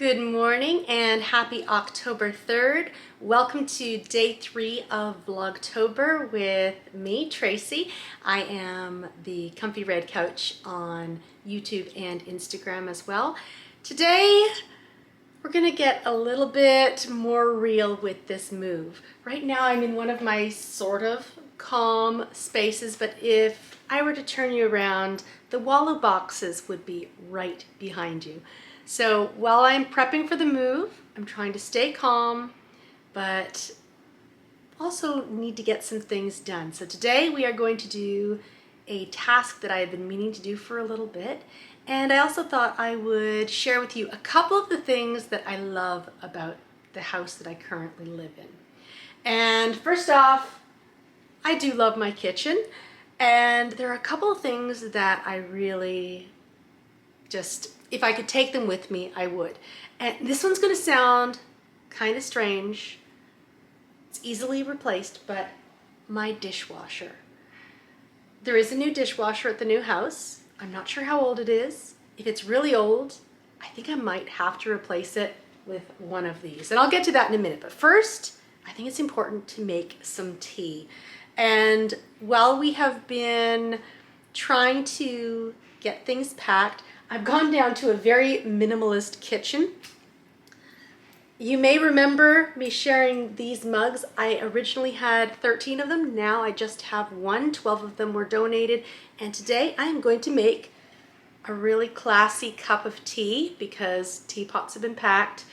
Good morning and happy October 3rd. Welcome to day 3 of Vlogtober with me, Tracy. I am the Comfy Red Couch on YouTube and Instagram as well. Today, we're gonna get a little bit more real with this move. Right now, I'm in one of my sort of calm spaces, but if I were to turn you around, the wallow boxes would be right behind you. So while I'm prepping for the move, I'm trying to stay calm, but also need to get some things done. So today we are going to do a task that I have been meaning to do for a little bit. And I also thought I would share with you a couple of the things that I love about the house that I currently live in. And first off, I do love my kitchen. And there are a couple of things that I really just, if I could take them with me, I would. And this one's gonna sound kind of strange. It's easily replaced, but my dishwasher. There is a new dishwasher at the new house. I'm not sure how old it is. If it's really old, I think I might have to replace it with one of these. And I'll get to that in a minute. But first, I think it's important to make some tea. And while we have been trying to get things packed, I've gone down to a very minimalist kitchen. You may remember me sharing these mugs. I originally had 13 of them. Now I just have one. 12 of them were donated. And today I am going to make a really classy cup of tea because teapots have been packed.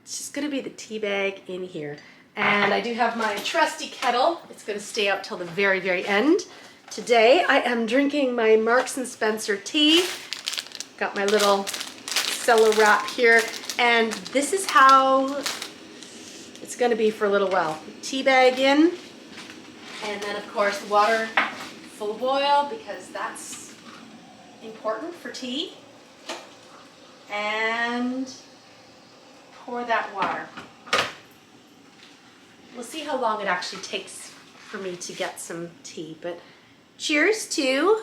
It's just gonna be the tea bag in here. And I do have my trusty kettle. It's gonna stay out till the very, very end. Today I am drinking my Marks & Spencer tea. Got my little cello wrap here, and this is how it's going to be for a little while. Tea bag in, and then of course water full boil because that's important for tea. And pour that water. We'll see how long it actually takes for me to get some tea, but cheers to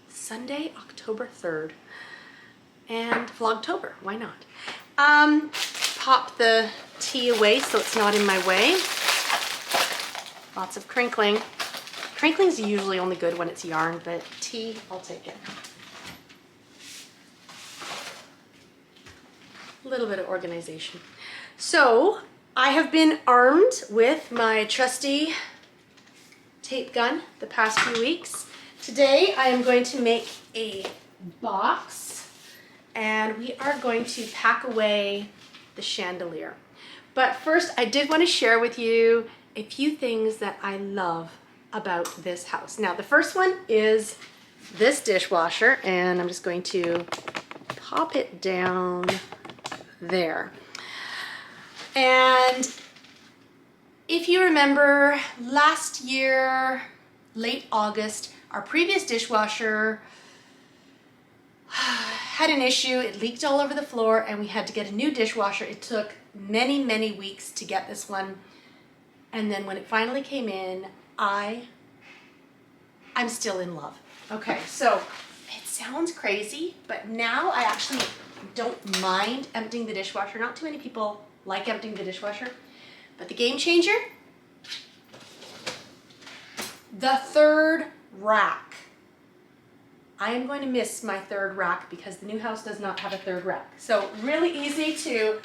Sunday, October 3rd. And Vlogtober, why not? Pop the tea away so it's not in my way. Lots of crinkling. Crinkling's usually only good when it's yarn, but tea, I'll take it. A little bit of organization. So, I have been armed with my trusty tape gun the past few weeks. Today, I am going to make a box. And we are going to pack away the chandelier. But first, I did want to share with you a few things that I love about this house. Now, the first one is this dishwasher, and I'm just going to pop it down there. And if you remember, last year, late August, our previous dishwasher had an issue. It leaked all over the floor and we had to get a new dishwasher. It took many, many weeks to get this one. And then when it finally came in, I'm still in love. Okay, so it sounds crazy, but now I actually don't mind emptying the dishwasher. Not too many people like emptying the dishwasher, but the game changer, the third rack. I am going to miss my third rack because the new house does not have a third rack. So really easy to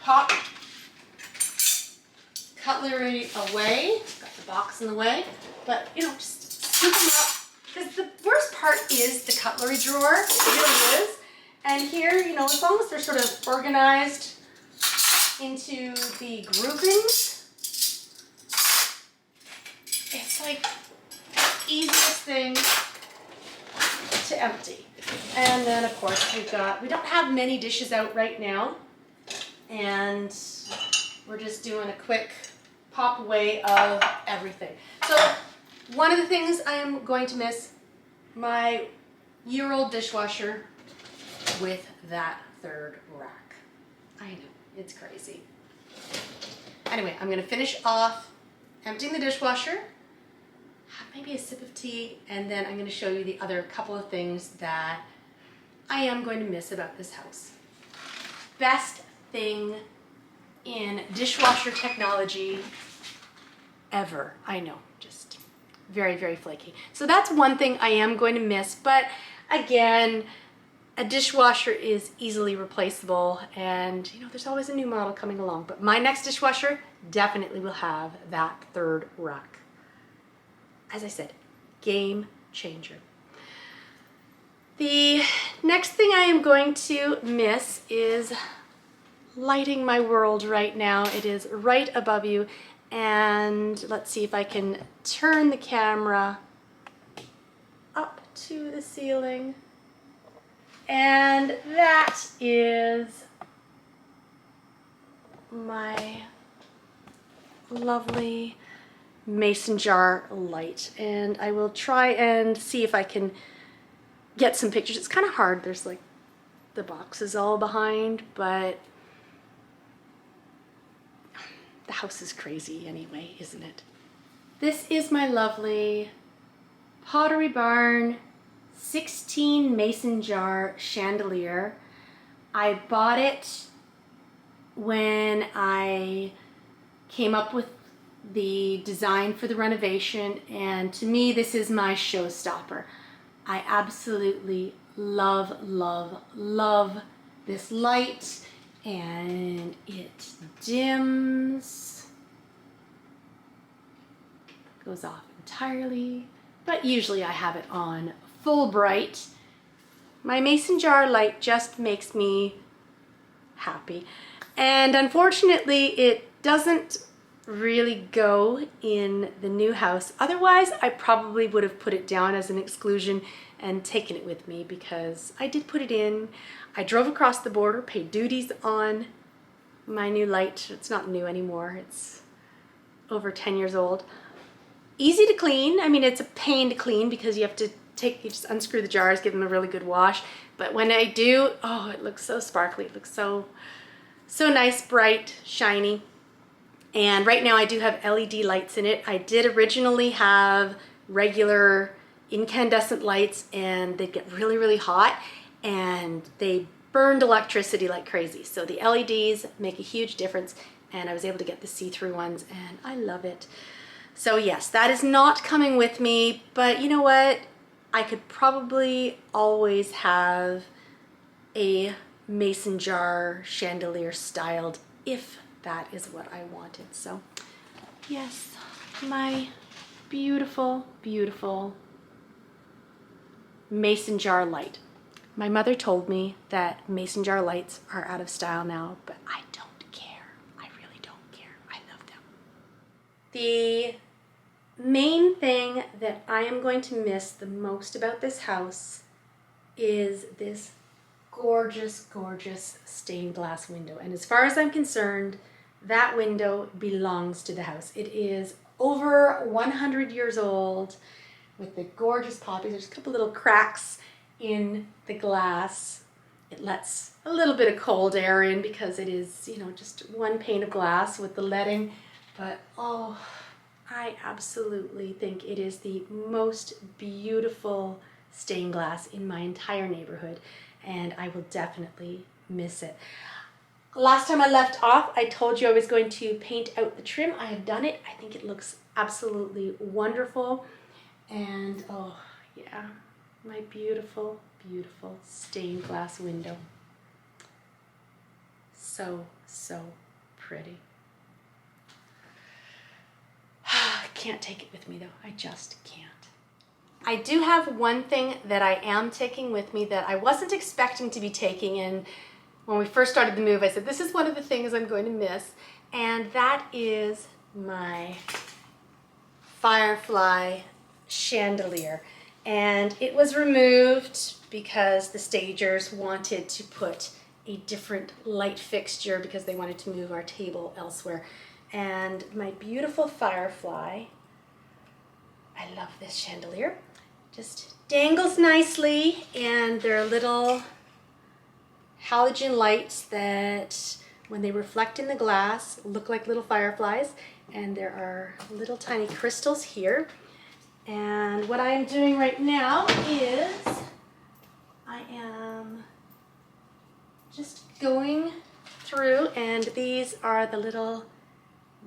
pop cutlery away. Got the box in the way, but you know, just scoop them up. Because the worst part is the cutlery drawer. It really is. And here, you know, as long as they're sort of organized into the groupings, it's like the easiest thing to empty. And then of course we don't have many dishes out right now, and we're just doing a quick pop away of everything. So one of the things I am going to miss, my year-old dishwasher with that third rack. I know, it's crazy. Anyway, I'm gonna finish off emptying the dishwasher, have maybe a sip of tea, and then I'm going to show you the other couple of things that I am going to miss about this house. best thing in dishwasher technology ever. I know, just very, very flaky. So that's one thing I am going to miss, but again, a dishwasher is easily replaceable, and you know, there's always a new model coming along. But my next dishwasher definitely will have that third rack. As I said, game changer. The next thing I am going to miss is lighting my world right now. It is right above you, and let's see if I can turn the camera up to the ceiling. And that is my lovely mason jar light. And I will try and see if I can get some pictures. It's kind of hard. There's like the boxes all behind, but the house is crazy anyway, isn't it? This is my lovely Pottery Barn 16 mason jar chandelier. I bought it when I came up with the design for the renovation, and to me this is my showstopper. I absolutely love, love, love this light, and it dims, goes off entirely, but usually I have it on full bright. My mason jar light just makes me happy. And unfortunately, it doesn't really go in the new house. Otherwise, I probably would have put it down as an exclusion and taken it with me, because I did put it in. I drove across the border, paid duties on my new light. It's not new anymore. It's over 10 years old. Easy to clean. I mean, it's a pain to clean because you have to you just unscrew the jars, give them a really good wash. But when I do, oh, it looks so sparkly. It looks so nice, bright, shiny. And right now I do have LED lights in it. I did originally have regular incandescent lights, and they'd get really, really hot, and they burned electricity like crazy. So the LEDs make a huge difference, and I was able to get the see-through ones, and I love it. So yes, that is not coming with me, but you know what? I could probably always have a mason jar chandelier styled if that is what I wanted. So yes, my beautiful, beautiful mason jar light. My mother told me that mason jar lights are out of style now, but I don't care. I really don't care. I love them. The main thing that I am going to miss the most about this house is this gorgeous, gorgeous stained glass window. And as far as I'm concerned, that window belongs to the house. It is over 100 years old with the gorgeous poppies. There's a couple little cracks in the glass. It lets a little bit of cold air in because it is, you know, just one pane of glass with the leading. But oh, I absolutely think it is the most beautiful stained glass in my entire neighborhood, and I will definitely miss it. Last time I left off, I told you I was going to paint out the trim. I have done it. I think it looks absolutely wonderful. And oh yeah, my beautiful, beautiful stained glass window. So, so pretty. I can't take it with me though. I just can't. I do have one thing that I am taking with me that I wasn't expecting to be taking, and when we first started the move, I said, this is one of the things I'm going to miss, and that is my firefly chandelier. And it was removed because the stagers wanted to put a different light fixture because they wanted to move our table elsewhere. And my beautiful firefly, I love this chandelier, just dangles nicely, and there are little halogen lights that when they reflect in the glass look like little fireflies, and there are little tiny crystals here. And what I am doing right now is I am just going through, and these are the little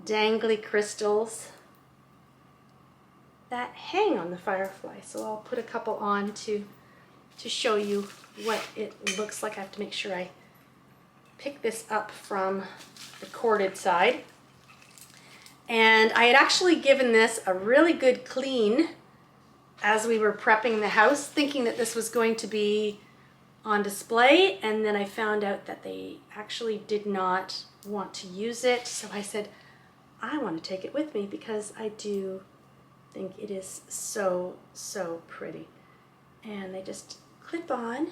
dangly crystals that hang on the firefly. So I'll put a couple on to show you what it looks like. I have to make sure I pick this up from the corded side. And I had actually given this a really good clean as we were prepping the house, thinking that this was going to be on display, and then I found out that they actually did not want to use it. So I said, I want to take it with me because I do think it is so, so pretty. And they just clip on,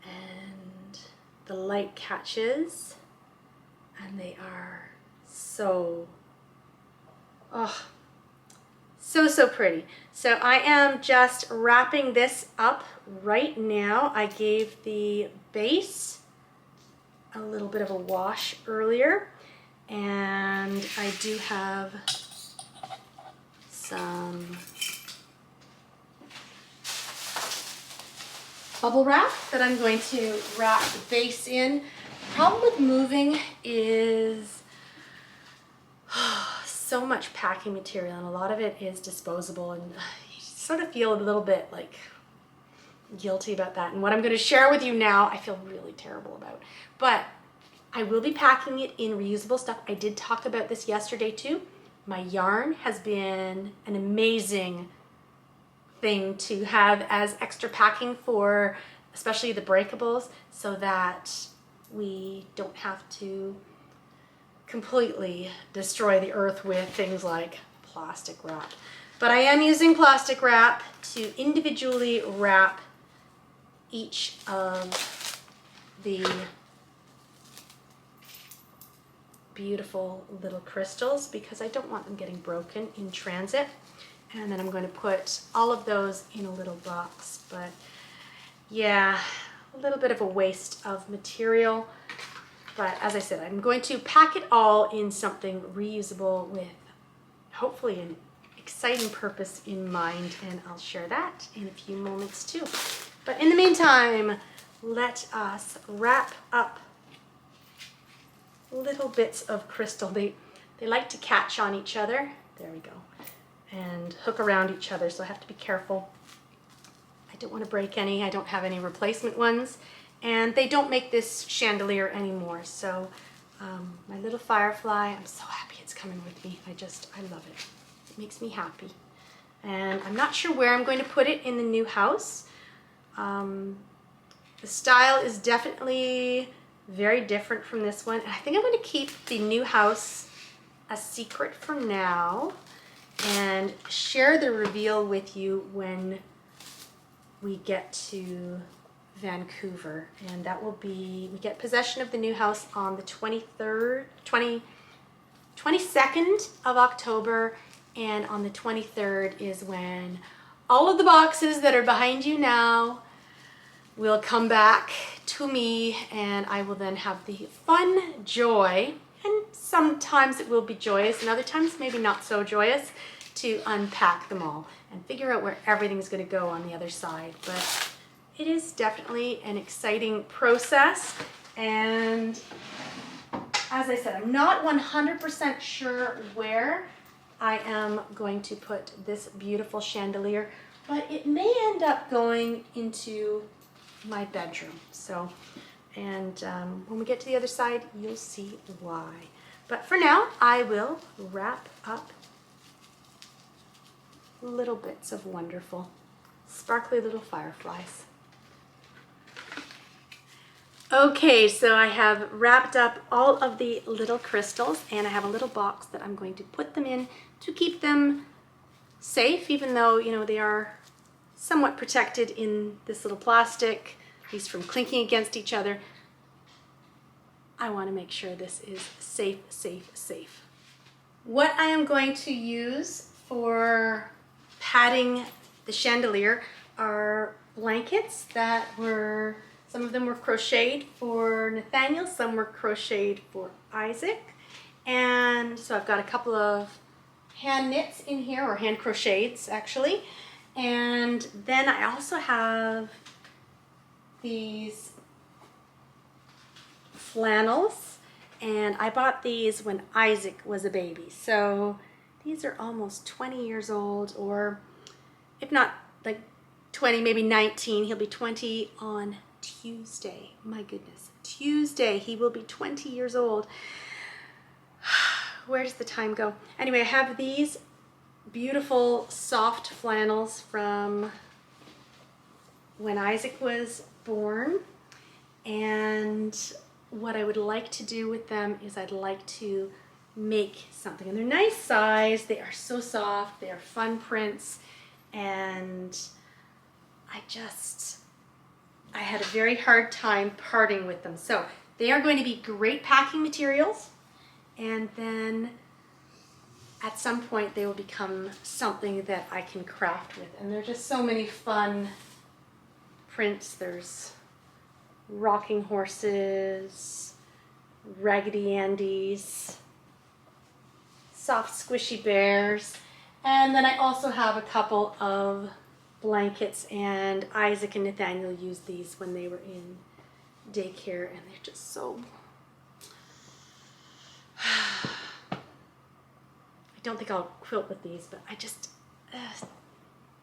and the light catches, and they are so, oh, so pretty. So I am just wrapping this up right now. I gave the base a little bit of a wash earlier, and I do have some bubble wrap that I'm going to wrap the base in. The problem with moving is so much packing material, and a lot of it is disposable, and you sort of feel a little bit like guilty about that. And what I'm going to share with you now, I feel really terrible about. But I will be packing it in reusable stuff. I did talk about this yesterday too. My yarn has been an amazing thing to have as extra packing for especially the breakables, so that we don't have to completely destroy the earth with things like plastic wrap. But I am using plastic wrap to individually wrap each of the beautiful little crystals because I don't want them getting broken in transit. And then I'm going to put all of those in a little box. But yeah, a little bit of a waste of material. But as I said, I'm going to pack it all in something reusable with hopefully an exciting purpose in mind, and I'll share that in a few moments too. But in the meantime, let us wrap up little bits of crystal. They like to catch on each other. There we go. And hook around each other, so I have to be careful. I don't want to break any. I don't have any replacement ones. And they don't make this chandelier anymore. So my little firefly, I'm so happy it's coming with me. I love it. It makes me happy. And I'm not sure where I'm going to put it in the new house. The style is definitely very different from this one. And I think I'm going to keep the new house a secret for now and share the reveal with you when we get to Vancouver. And that will be, we get possession of the new house on the 22nd of October, and on the 23rd is when all of the boxes that are behind you now will come back to me, and I will then have the fun joy, and sometimes it will be joyous and other times maybe not so joyous, to unpack them all and figure out where everything's going to go on the other side. But it is definitely an exciting process, and as I said, I'm not 100% sure where I am going to put this beautiful chandelier, but it may end up going into my bedroom. So, and when we get to the other side, you'll see why. But for now, I will wrap up little bits of wonderful, sparkly little fireflies. Okay, so I have wrapped up all of the little crystals, and I have a little box that I'm going to put them in to keep them safe, even though, you know, they are somewhat protected in this little plastic, at least from clinking against each other. I want to make sure this is safe, safe, safe. What I am going to use for padding the chandelier are blankets that were, some of them were crocheted for Nathaniel, some were crocheted for Isaac. And so I've got a couple of hand knits in here, or hand crocheteds actually. And then I also have these flannels, and I bought these when Isaac was a baby. So these are almost 20 years old, or if not like 20, maybe 19. He'll be 20 on Tuesday. My goodness, Tuesday he will be 20 years old. Where does the time go? Anyway, I have these beautiful soft flannels from when Isaac was born, and what I would like to do with them is I'd like to make something. And they're nice size, they are so soft, they are fun prints, and I had a very hard time parting with them. So they are going to be great packing materials, and then at some point they will become something that I can craft with. And there's just so many fun prints. There's rocking horses, Raggedy Andies, soft squishy bears, and then I also have a couple of blankets, and Isaac and Nathaniel used these when they were in daycare, and they're just so... I don't think I'll quilt with these, but I just...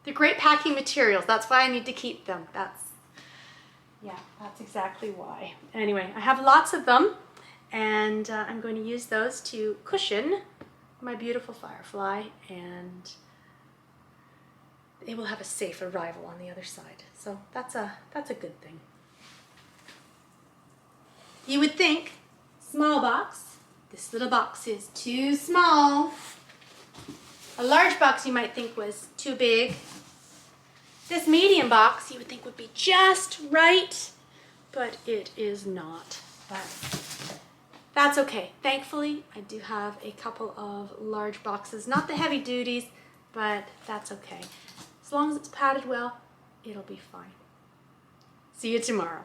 they're great packing materials. That's why I need to keep them. Yeah, that's exactly why. Anyway, I have lots of them, and I'm going to use those to cushion my beautiful firefly, and they will have a safe arrival on the other side. So that's a good thing. You would think, small box, this little box is too small. A large box you might think was too big. This medium box you would think would be just right, but it is not. But that's okay. Thankfully, I do have a couple of large boxes, not the heavy duties, but that's okay. As long as it's padded well, it'll be fine. See you tomorrow.